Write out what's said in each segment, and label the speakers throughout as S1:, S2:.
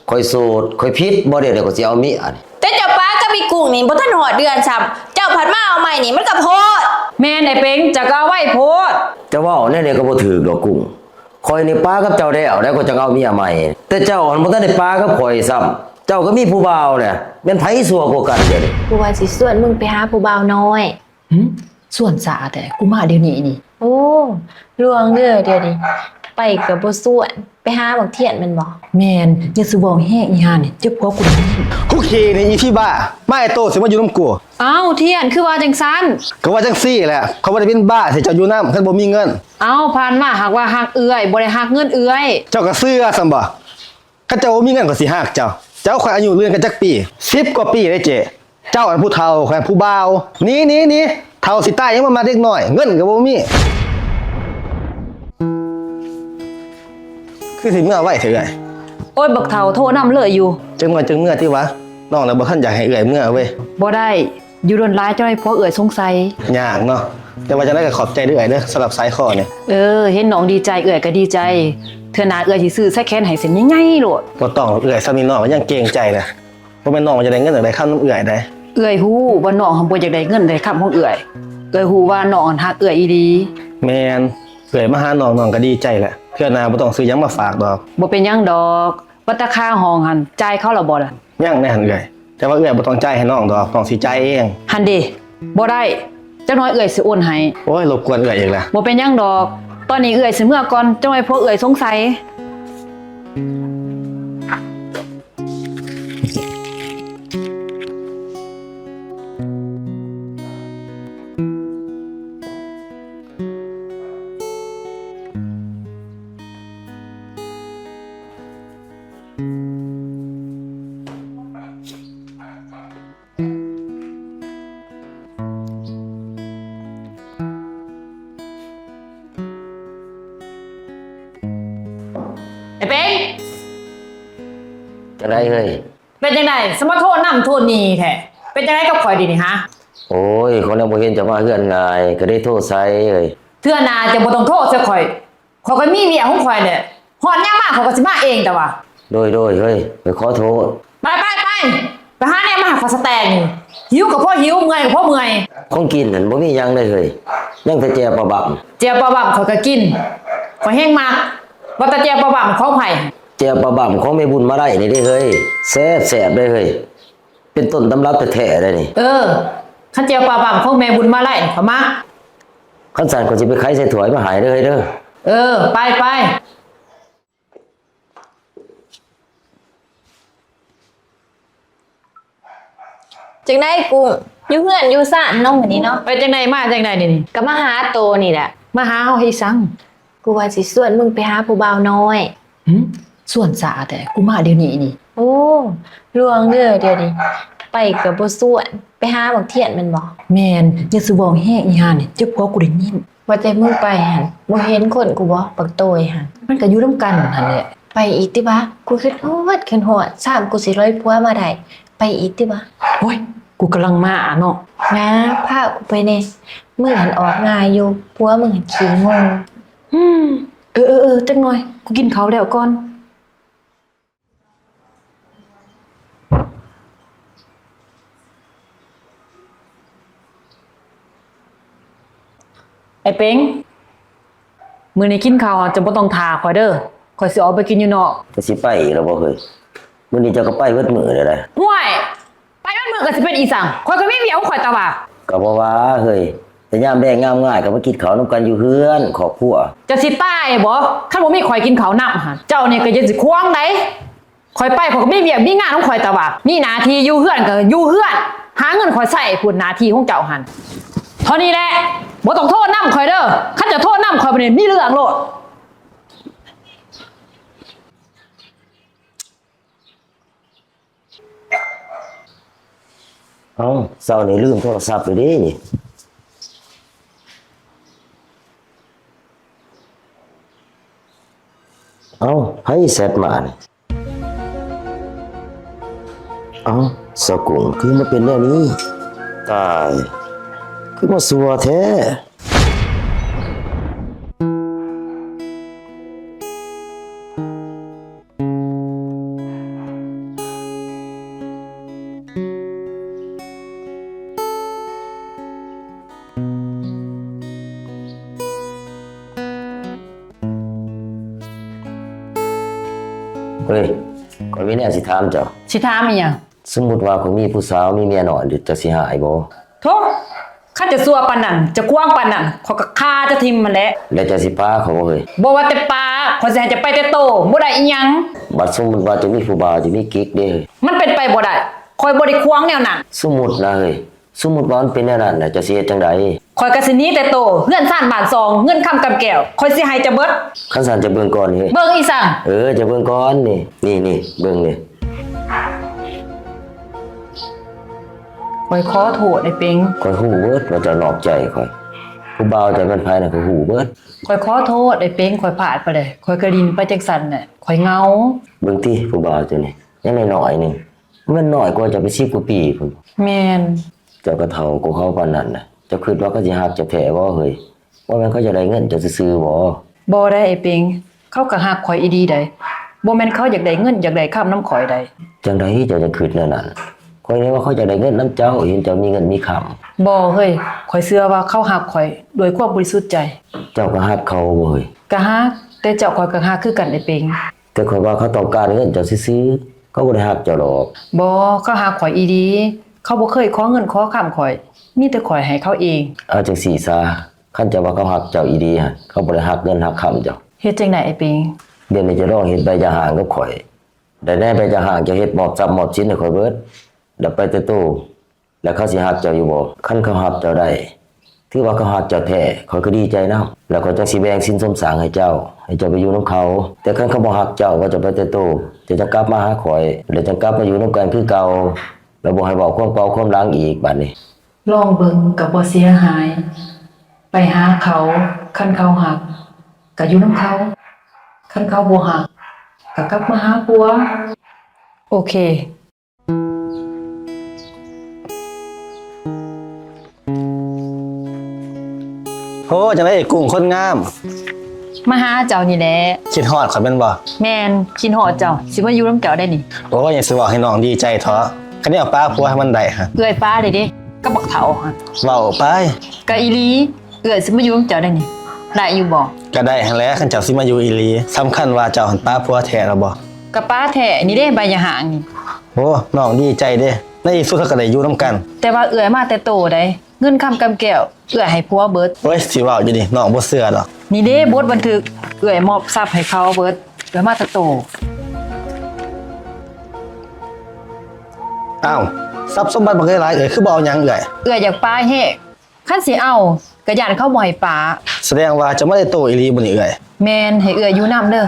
S1: คอยโสดคอยพิษบ่เดี๋ยวก็สิเอาเมียนี่
S2: แต่เจ้าป้าก็มีกุ้งนี่บ่ทันหอดเดือนซ้ำเจ้าผัดมาเอาใหม่นี่มันก็โพด
S3: แม่นไอ้เป็งจะก็เอาไว้โพด
S1: จะเว้าแน่ๆก็บ่ถูกดอกกุ้งคอยนี่ป้ากับเจ้าแล้วก็จะเอาเมียใหม่แต่เจ้าบ่ทันได้ป้ากับข่อยซ้ำเจ้าก็มีผู้บ่าวเนี่ยแม่นไผสัวกว่ากันเด้อ
S2: กูว่าสิส่วนมึงไปหาผู้บ่าวน้อย
S3: ส่วนสาแต่กูมาเดี๋ยวนี้นี่
S2: โอ้ลวงเด้อเดี๋ยวนี้ไปก็บ่ส่วนไปหาบักเทียนมันบ่
S3: แม่นอย่าสิบอกแฮงอีห่านี่เจ็บกว่ากูนี่
S4: คุกคีนี่อีพี่บ้ามาไอ้โตสิมาอยู่นำกู
S3: อ้าวเทียนคือว่าจังซั่น
S4: ก็ว่าจังซี่แหละเขาบ่ได้เป็นบ้าสิเจ้าอยู่นำคันบ่มีเงิน
S3: อ้าวผ่านมาหากว่าฮักเอื้อยบ่ได้ฮักเงินเอื้อย
S4: เจ้าก็เชื่อซั่นบ่คันเจ้าบ่มีเงินก็สิฮักเจ้าข่อยอายุเรือนกันจักปี10กว่าปีเลยเจ้เจ้าอันผู้เฒ่าข่อยผู้บ่าวนี่เฒ่าสิตายยังมาเด็กน้อยเงินก็บ่มีคือสิเมื่อไว้เถอะเอ้ย
S3: โอ้ยบักเฒ่าโทรนำเลยอยู่
S4: จังว่าจังเมื่อที่วะน้องน่ะบ่ทันอยากให้เอื้อยเมื่อเว้ย
S3: บ่ได้อยู่โดนหลายจังได๋พอเอื้อยสงสัย
S4: ยากเนาะแต่ว่าจังได๋ก็ขอบใจเด้อเอ้ยเด้อสำหรับสายคอเนี่ย
S3: เห็นน้องดีใจเอื้อยก็ดีใจเทื่อหน้าเอื้อยสิซื้อใส่แขนให้เส้นใหญ่ๆโลด
S4: บ่ต้องเอื้อยซะนี่น้องยังเกรงใจนะบ่แม่นน้องจะได้เงินได้คำนำเอื้อยได้
S3: เอื้อยฮู้ว่าน้องบ่อยากได้เงินได้คำของเอื้อยฮู้ว่าน้องฮักเอื้อยอีหลี
S4: แม่นเอื้อยมาหาน้องก็ดีใจแหละเทื่อหน้าบ่ต้องซื้อหยังมาฝากดอก
S3: บ่เป็นหยังดอกว่าแต่ค่าห้องหั่นจ่ายเขาแล้วบ่ล่ะ
S4: ยังแน่หั่นเอื้อยแต่ว่าเอื้อยบ่ต้องจ่ายให้น้องดอกน้องสิจ่ายเอง
S3: หั่นเด้บ่ได้จักหน่อยเอื้อยสิโอนให้
S4: โอ้ยรบกวนเอื้อยอีกแล้ว
S3: บ่เป็นหยังดอกตอนนี้เอื้อยสิเมื่อก่อนจังไว้พวกเอื้อยสงสัยไอ้เป็ง
S1: จังได๋เฮ้ย
S3: เป็นจังได๋สมาโทษนำโทษนี่แท้เป็นจังได๋กับข่อยดินี่ฮะ
S1: โอ้ยคนยังบ่เห็นจะมาเฮือนง่ายก็ได้โทษใส่เอ้ย
S3: เทื่อหน้าจะบ่ต้องโทษซะข่อยก็มีเมียของข่อยเนี่ยฮอดยามมาเขาก็สิมาเองแต่ว่า
S1: โดยเฮ้ยไปขอโทษ
S3: ไปหาแนวมาหาขอสแตงนี่หิวก็เพราะหิวเมื่อยก็เพราะเมื่อย
S1: ของกินนั่นบ่มีหยังเลยเฮ้ยยังแต่แจ่วปลาบั่ม
S3: เจียวปลาบั่มข่อยก็กินข่อยแห้งมากว่าแต่เจียวปลาบั่มของไผ
S1: แจ่วปลาบั่มของแม่บุญมาได้นี่เด้เฮ้ยแซ่บเลยเฮ้ยเป็นต้นตำรับแท้ๆเลยนี่
S3: คันเจียวปลาบั่มของแม่บุญมาไล่เข้ามา
S1: คันสั่นก็สิไปไขใส่ถ้วยมาให้เด้อเฮ้ยเด้อ
S3: ไป
S2: จังได๋กูอยู่เฮือนอยู่ซ่านน้องมื้อนี้เนาะ
S3: ไปจังได๋มาจังได๋นี่
S2: ก็มาหาโตนี่แหละ
S3: มาหาเฮาให้ซัง
S2: กูว่าสิส่วนมึงไปหาผู้บ่าวน้อย
S3: ส่วนสาแต่กูมาเดี๋ยวนี้นี่
S2: โอ้ลวงเด้อเดี๋ยวนี้ไปก็บ่ส่วนไปหาบักเทียนมันบ่
S3: แม่นอย่าสิบอกแฮงอีห่านี่เจ็บกว่ากูได้ยิน
S2: ว่าแต่มึงไปหั่นบ่เห็นคนกูบ่บักโตยหั่น
S3: มันก็อยู่นำกันหั่นแหละ
S2: ไปอีกติบ่กูคิดฮอดซ้ำกูสิร้อยผัวมาได้ไปอีกติบ่
S3: โอ้ยกูกำลังมาเนาะ
S2: นะพากูไปแน่มึงหันออกง่ายอยู่ผัวมึงหันขี้งง
S3: จังหน่อยกูกินข้าวแล้วก่อนไอ้เป็งมื้อนี้กินข้าวจะบ่ต้องท่าข่อยเด้อข่อยสิออกไปกินอยู่นอก
S1: จะสิไปแล้วบ่เฮ้ยมื้อนี้เจ้าก็ไปเบิดมื้อเลยนะ
S3: ห่วยไปเบิดมื้อก็สิเป็นอีสังข่อยก็มีเมียของข่อยตะว่า
S1: ก็บ่ว่าเฮ้ยแต่ยามแดงงามง่ายก็มากินข้าวนำกันอยู่เฮือนครอบครัว
S3: จะสิตายบ่คันบ่มีข่อยกินข้าวนำหั่นเจ้านี่ก็จะสิควงได้ข่อยไปข่อยก็มีเวียกมีงานของข่อยตะว่ามีหน้าที่อยู่เฮือนก็อยู่เฮือนหาเงินข่อยใช้พุ่นหน้าที่ของเจ้าหั่นเท่านี้แหละบ่ต้องโทษนำข่อยเด้อคันจะโทษนำข่อยบ่ได้มีเรื่องโลด
S1: เอ้าเช้านี้ลืมโทรศัพท์ไปเด้เอ้าให้เสร็จมานี่เอ้าสกุลคือมาเป็นแนวนี้ตายคือมาสัวแท้ เฮ้ยข่อยมีแนวสิถามเจ้า
S3: สิถามอีหยัง
S1: สมมุติว่าข่อยมีผู้สาวมีเมียน้อยเดี๋ยวจะสิหายบ่
S3: โธ่ข้าจะซัวปานนั้นจะกว้างปานนั้นข้อยก็ฆ่าจะทิ่มมันแหละ
S1: แล้วจะสิพาเขาบ่เฮ้ย
S3: บ่ว่าแต่ปลาข้อยสิให้จะไปแต่โตบ่ได้อีหยัง
S1: บัดสมมุติว่าจะมีผู้บ่าวจะมีกิ๊กเด้เฮ้ย
S3: มันเป็นไปบ่ได้ข้อยบ่ได้ควางแนวนั้น
S1: สมมุตินะเฮ้ยสมมุติว่ามันเป็นแนวนั้นน่ะจะสิเฮ็ดจังได๋
S3: ข้อยก็สิหนีแต่โตเฮือนซ่านบ้านซองเงินคำกำแก้วข้อยสิให้จะเบิด
S1: คันสันจะเบิ่งก่อนนี่เฮ้ย
S3: เบิ่งอีสัง
S1: จะเบิ่งก่อนนี่เบิ่งนี่
S3: ข้อยขอโทษไอ้เป็ง
S1: ข่อยฮู้เบิดว่าเจะนอกใจข่อยผู้บ่าวใจมันไผน่ะก็ฮู้เบิด
S3: ข้อยขอโทษไอ้เป็งข้อยพลาดไปเลยข้อยกระดินไปจังซั่นน่ะข้อยเหงา
S1: เบิ่งติผู้บ่าวเจ้านี่ยังน้อยๆหนึงมันน้อยกว่าจะไป10กว่าปีพุ่น
S3: แม่น
S1: เจ้าก็เฒ่ากว่าเขาปานนั้นน่ะเจ้าคิดว่าเขาสิฮักเจ้าแท้บ่เฮ้ยว่าแม่นเขาจะได้เงินเจ้าซื่อๆบ่
S3: บ่ได้ไอ้เป็งเขาก็ฮักข่อยอีดีได้บ่แม่นเขาอยากได้เงินอยากได้ค้ำน้ำข่อยได้
S1: จังไดเจ้าจะคิดแนวนั้นข่อยนี่ว่าเขาจะได้เงินนํเจ้าเห็นเจ้ามีเงินมีคำ
S3: บ่เฮ้ยข่อยเชื่อว่าเขาฮักข่อยด้วยความบริสุทธิ์ใจ
S1: เจ้าก็ฮักเขาบ่เฮ้ย
S3: ก็ฮักแต่เจ้าข่อยก็ฮักคือกันไอ้เป็ง
S1: แต่ข่อยว่าเขาต้องการเงินเจ้าซื่อๆเขาบ่ได้ฮักเจ้าหรอก
S3: บ่เขาฮักข่อยอีดีเขาบ่เคยขอเงินขอค้ำข่อยมีแต่ข่อยให้เขาเอง
S1: เอาจังซี่ซะคันเจ้าว่าเขาฮักเจ้าอีดีหั่นเขาบ่ได้ฮักเงินฮักคำเจ้า
S3: เฮ็ดจังได๋ไอ้เป็ง
S1: เดี๋ยวนี้จะลองเฮ็ดใบยาห่างกับข่อยได้แน่ใบยาห่างจะเฮ็ดมอบทรัพย์มอบสินให้ข่อยเบิดเดี๋ยวไปแต่ตู้แล้วเขาสิฮักเจ้าอยู่บ่คันเขาฮักเจ้าได้ถือว่าเขาฮักเจ้าแท้ข่อยก็ดีใจนำแล้วก็จังสิแบ่งสินสมสางให้เจ้าไปอยู่นํเขา แต่คันเขาบ่ฮักเจ้าว่าจะไปแต่ตู้จะกลับมาหาข่อยแล้วจะกลับมาอยู่นํกันคือเก่าแล้วบ่ให้เว้าความเก่าความหลังอีกบัดนี้
S3: ลองเบิ่งก็บ่เสียหาย ไปหาเขาคันเขาฮักก็อยู่นํเขาคันเขาบ่ฮักก็กลับมาหาผัวโอเค
S4: โหจังได๋กุ้งคนงาม
S3: มาหาเจ้านี่แหละ
S4: คิดฮอดข่อยแม่นบ่
S3: แม่นคิดฮอดเจ้าสิมาอยู่นํเจ้าได้นี่
S4: โอ้ยยังสิบอกให้น้องดีใจเถอะคันนี้เอาป้าผัวให้มันได้ฮะ
S3: เอื้อยป้าได้เด้ก็บักเฒ่าหั่น
S4: เว้าไป
S3: ก็อีหลีเอื้อยสิมาอยู่นํเจ้าได้นี่ได้อยู่บ่
S4: ก็ได้หั่นแหละคันเจ้าสิมาอยู่อีหลีสำคัญว่าเจ้าหันป้าผัวแท้แล้วบ่
S3: ก็ป้าแท้นี่เด้ใบยาหางนี่
S4: โอ้น้องดีใจเด้ในที่สุดเขาก็ได้อยู่นํกัน
S3: แต่ว่าเอื้อยมาแต่โตได้เงินคำกำแก้วเอื้อยให้ผัวเบิด
S4: โอ้ยสิเว้าอยู่ดิน้องบ่เชื่อดอก
S3: นี่เด้บทบันทึกเอื้อยมอบทรัพย์ให้เขาเบิดเอื้อยมาแต่โต
S4: อ้าวทรัพย์สมบัติบ่เคยหลายคือบ่เอาหยังเอ่ย
S3: เอื้อยอยากป้าเฮกคันสิเอาก็ย่านเขาบ่ให้ป้า
S4: แสดงว่าจะบ่ได้โตอีหลีบ่นี่เอ่ย
S3: แม่นให้เอื้อยอยู่นํเด้อ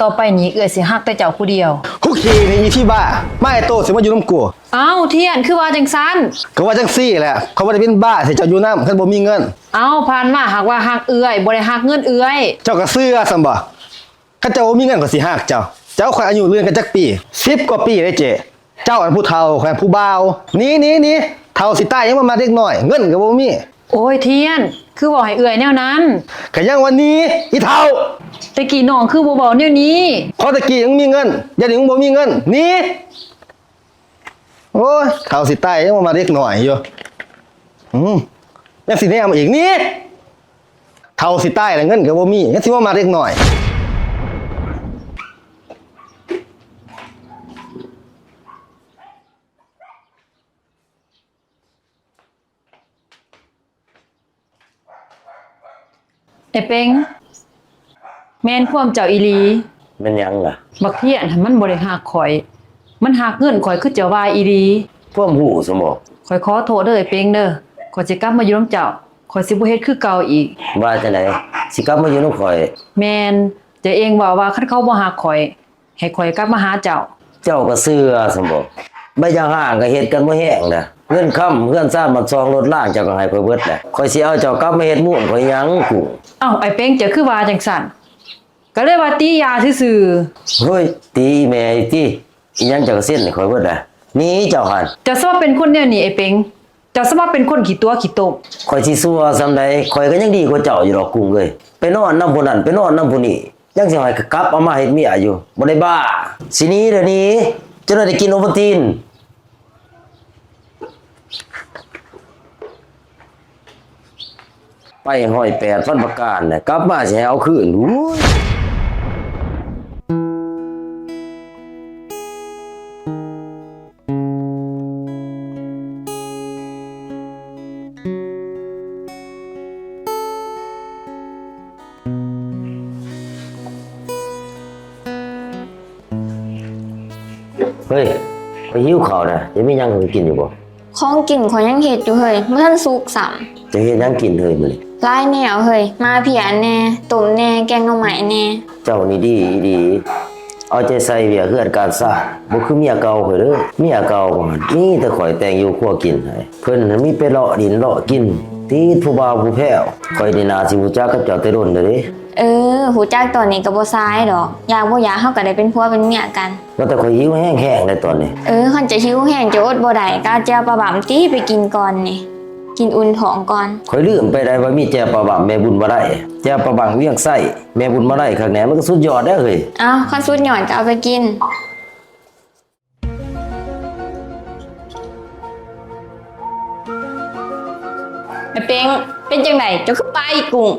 S3: ต่อไปนี้เอื้อยสิฮักแต่เจ้าผู้เดียว
S4: คุกคีนี่อีพี่บ้ามาไอ้โตสิมาอยู่นํกู
S3: เอ้าเทียนคือว่าจังซั่น
S4: ก็ว่าจังซี่แหละเขาบ่ได้เป็นบ้าสิเจ้าอยู่นํคันบ่มีเงิน
S3: เอ้าผ่านมาหากว่าฮักเอื้อยบ่ได้ฮักเงินเอื้อย
S4: เจ้าก็เชื่อซั่นบ่คันเจ้าบ่มีเงินก็สิฮักเจ้าข่อยอายุเรือนกันจักปี10กว่าปีเด้เจ้เจ้าอันผู้เฒ่าข่อยอันผู้บ่าวนี่เฒ่าสิตายยังมาเด็กน้อยเงินก็บ่มี
S3: โอ้ยเทียนคือบ่ให้เอื้อยแนวนั้น
S4: ก็ยังวันนี้อีเฒ่า
S3: ตะกี้น้องคือบ่เว้าแนวนี้
S4: พอตะกี้ยังมีเงินเดี๋ยวนี้มึงบ่มีเงินหนี่โอ้ยเฒ่าสิตายยังมาเด็กน้อยอยู่ยังสิแนมอีกนี่เฒ่าสิตายแล้วเงินก็บ่มียังสิมาเด็กน้อย
S3: ไอ้เป็งแม่นความเจ้าอีหลี
S1: แม่นหยังล่ะ
S3: บักเทียนหันมันบ่ได้ฮักข่อย มันฮักเงินข่อยคือเจ้าว่าอีหลี
S1: ความหูสมบ่
S3: ข่อยขอโทษเด้อไอ้เป็งเด้อข่อยสิกลับมาอยู่นํเจ้าข่อยสิบ่เฮ็ดคือเก่าอีก
S1: ว่าจังไดสิกลับมาอยู่นำข่อย
S3: แม่นเจ้าเองว่าคันเขาบ่ฮักข่อยให้ข่อยกลับมาหาเจ้า
S1: เจ้าก็เชื่อสมบ่ใบยาห่างก็เฮ็ดกันบ่แห้งนะเงินค้ำเงินซ่านมาซองรถล่างเจ้าก็ให้ข่อยเบิดแหละข่อยสิเอาเจ้ากลับมาเฮ็ดม่วนข่อยหยังกู
S3: เอ้าไอ้เป็งเจ้าคือว่าจังซั่นก็เลยว่าตียาซื่อ
S1: เฮ้ยตีแม่อีติอีหยังเจ้าก็เส้นให้ข่อยเบิดแหละหนี่เจ้าหั่น
S3: ๆเจ้าสิว่าเป็นคนแนวนี้ไอ้เป็งเจ้าสิว่าเป็นคนขี้ตัวขี้ตม
S1: ข่อยสิซัวซำใดข่อยก็ยังดีกว่าเจ้าอยู่ดอกกุ้งเอ้ยไปนอนนำผู้นั้นไปนอนนำผู้นี้ยังสิให้กลับเอามาเฮ็ดเมียอยู่บ่ได้บ้าสิหนี้เดี๋ยวนี้จะได้กินโอวัลตินไปห้อย8 ฟันประการน่ะกลับมาสิให้เอาคืนโอ้ย เฮ้ยไปหิวข้าวนะยังมีหยังให้กินอยู่บ่
S5: ของกินข่อยยังเฮ็ดอยู่เฮ้ยเมื่อทันสุกซ้ํ
S1: จะเฮ็ดหยังกินเฮ้ยมื้อนี้
S5: หลายแนวเฮ้ยมาเพียแน่ต้มแน่แกงหน่อไม้แน่
S1: เจ้านี่ดีดี เอาใจใส่เวียกเฮือนการสร้างบ่คือเมียเก่าข่อยเด้อเมียเก่าก็นี่แต่ข่อยแต่งอยู่ครัวกินให้เพิ่นน่ะมีไปเลาะดินเลาะกินตีดผู้บ่าวผู้แพ้วข่อยนี่น่าสิรู้จักกับเจ้าแต่โดนเด้อเด้
S5: หูจักตอนนี้ก็บ่ซ้ายดอกอยากบ่อยากเฮาก็ได้เป็นผัวเป็นเมียกัน
S1: ว่าแต่ข่อยหิวแห้งๆในตอนนี้
S5: คันจะหิวแห้งจะอดบ่ได้ก็เอาแจ่วปลาบ่ำตี้ไปกินก่อนนี่กินอุ่นท้องก่อน
S1: ข่อยลืมไปได้ว่ามีแจวปลาบังแม่บุญมาได้แจวปลาบังเวียงไส้แม่บุญมาได้ข้างแหนมันก็สุดยอดเด้อเฮ้ย
S5: เอาคันสุดหย่อนก็เอาไปกินไอ้เป้งเป็นจังไดเจ้าคือปลาอีกุ้ง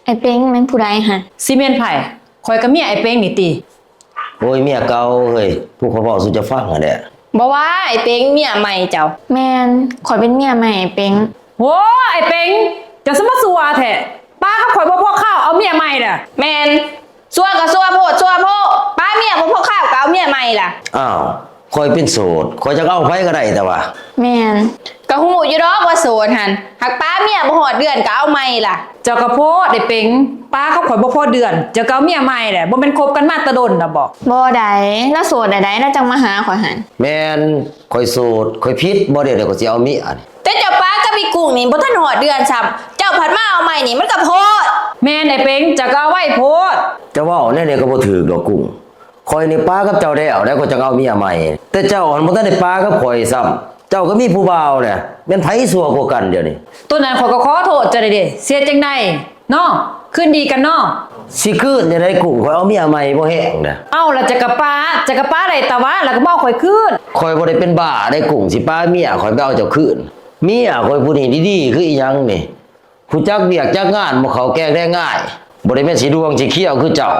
S5: ไอ้เป้งแม่นผู้ใดหั่น
S3: ซีเมนต์ไผ่ข่อยกับเมียไอ้เป้งนี่ติ
S1: โอ้ยเมียเก่าเฮ้ยผู้เขาเว้าสุจะฟังอ่ะแหละ
S6: บ่ว่าไอ้เป้งเมียใหม่เจ้า
S5: แม่นข่อยเป็นเมียใหม่ไอ้เป้ง
S3: โว้ไอ้เป้งจะสมาสัวแท้ป้ากับข่อยบ่พอข้าวเอาเมียใหม่ล่ะ
S6: แมนซัวก็ซัวโพดซัวโพดป้าเมียบ่พอข้าวก็เอาเมียใหม่ล่ะ
S1: อ้าวข่อยเป็นโสดข่อยจะเอาไผก็ได้แต่ว่า
S5: แม่น
S6: ก็ฮู้อยู่ดอกว่าโสดหั่นหักป้าเมียบ่ฮอดเดือนก็เอาใหม่ล่ะ
S3: เจ้ากระโพดไอ้เป้งป้ากับข่อยบ่พอเดือนเจ้าก็เอาเมียใหม่แหละบ่แม่นคบกันมาแตะดนน่ะบ่
S5: บ่ได้แล้วโสดได้แล้วจังมาหาข่อยหัน
S1: แม่นข่อยโสดข่อยผิดบ่ได้เดี๋ยวข่อยสิเอาเมียนี่
S6: แต่เจ้าป้ากับพี่กุ้งนี่บ่ทันฮอดเดือนซ้ำเจ้าผัดมาเอาใหม่นี่มันก็โพด
S3: แม่นไอ้เป้งเจ้าก็เอาไว้โพด
S1: จะเว้าแน่ๆก็บ่ถูกดอกกุ้งข่อยนี่ป้ากับเจ้าแล้วก็จะเอาเมียใหม่ แต่เจ้าหันบ่ทันได้ป้ากับข่อยซ้ำเจ้าก็มีผู้บ่าวแหละแม่นไผสัวกว่ากันเดี๋ยวนี้
S3: ตัวนั้นข่อยก็ขอโทษเจ้าได้เด้เสียจังได๋เนาะคืนดีกันเนาะ
S1: สิคืนจังได๋กุ้งข่อยเอาเมียใหม่บ่แห้งเด้อ
S3: เอ้าแล้วจะกะป้าได้ตะวะแล้วก็บ่เอาข่อยคืน
S1: ข่อยบ่ได้เป็นบ้าได้กุ้งสิป้าเมียข่อยไปเอาเจ้าคืนเมียข่อยผู้นี้ดีๆคืออีหยังนี่ผู้จักเวียกจักงานบ่เข้าแกล้งได้ง่ายบ่ได้แม่นสิดวงสิเขี้ยวคือเจ้า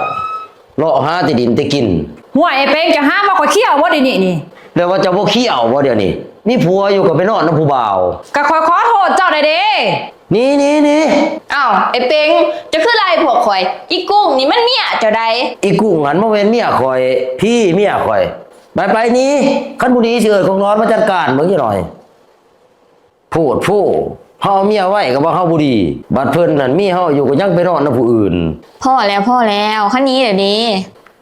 S1: เลาะหาแต่ดินแต่กิน
S3: หัวไอ้เป้งจะหาว่าข่อยเขี้ยวบ่ได้นี่
S1: แล้วว่าเจ้าบ่เขี้ยวบ่เดี๋ยวนี้มีผัวอยู่ก็ไปนอนนำผู้บ่าว
S3: ก็ข่อยขอโทษเจ้าได้เด้
S1: นี่
S6: อ้าวไอ้เป้งเจะคือไล่พวกข่อยอีกุ้งนี่มันเมียเจ้าใด
S1: อีกุ้งหันมาเว้นเมียข่อยพี่เมียข่อยไปนี่คันผู้ดีสิเอิ้นของน้อยมาจัดการเบิ่งจักหน่อยพูดผู้เฮาเมียไว้ก็บ่เฮาบ่ดีบัดเพิ่นนั่นมีเฮาอยู่ก็ยังไปนอนนำผู้อื่น
S5: พ่อแล้วคันนี้เดี๋ยวนี้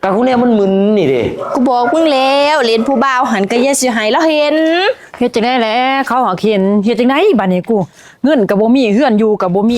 S1: กะคุณเนี่ยมันมึนนี่เด้
S6: กูบอกมึงแล้วเล่นผู้บ่าวหันก็อย่าสิให้เราเห็น
S3: เฮ็ดจังได๋แหละเขาหาเขียนเฮ็ดจังได๋บัดนี้กูเงินก็บ่มีเฮือนอยู่ก็บ่มี